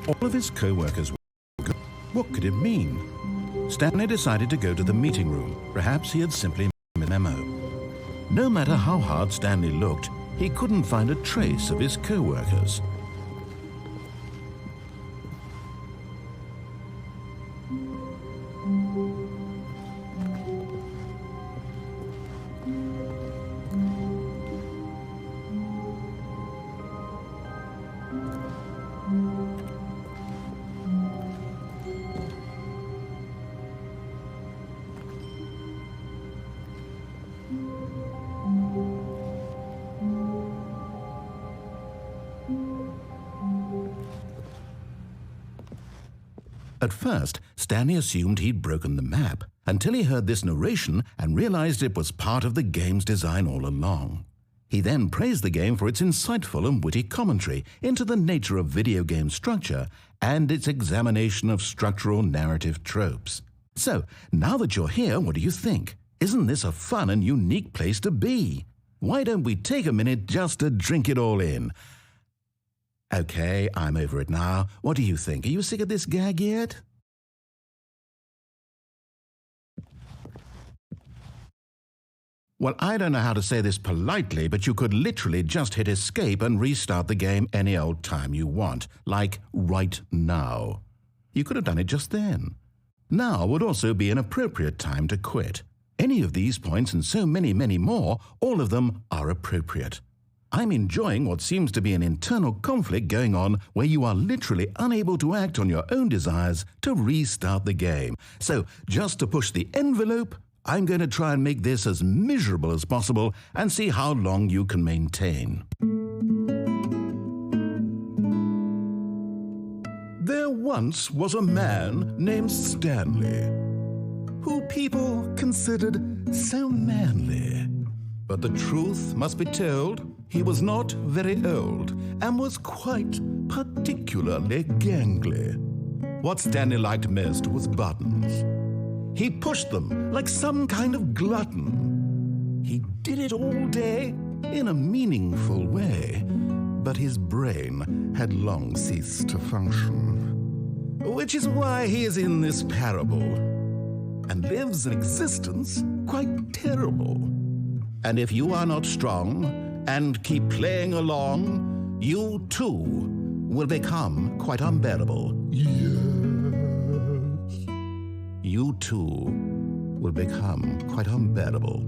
All of his co-workers were good. What could it mean? Stanley decided to go to the meeting room. Perhaps he had simply missed a memo. No matter how hard Stanley looked, he couldn't find a trace of his co-workers. At first, Stanley assumed he'd broken the map, until he heard this narration and realized it was part of the game's design all along. He then praised the game for its insightful and witty commentary into the nature of video game structure and its examination of structural narrative tropes. So, now that you're here, what do you think? Isn't this a fun and unique place to be? Why don't we take a minute just to drink it all in? Okay, I'm over it now. What do you think? Are you sick of this gag yet? Well, I don't know how to say this politely, but you could literally just hit escape and restart the game any old time you want, like right now. You could have done it just then. Now would also be an appropriate time to quit. Any of these points and so many, many more, all of them are appropriate. I'm enjoying what seems to be an internal conflict going on where you are literally unable to act on your own desires to restart the game. So, just to push the envelope, I'm going to try and make this as miserable as possible and see how long you can maintain. There once was a man named Stanley, who people considered so manly. But the truth must be told, he was not very old and was quite particularly gangly. What Stanley liked most was buttons. He pushed them like some kind of glutton. He did it all day in a meaningful way, but his brain had long ceased to function. Which is why he is in this parable and lives an existence quite terrible. And if you are not strong and keep playing along, you too will become quite unbearable. Yes. You too will become quite unbearable.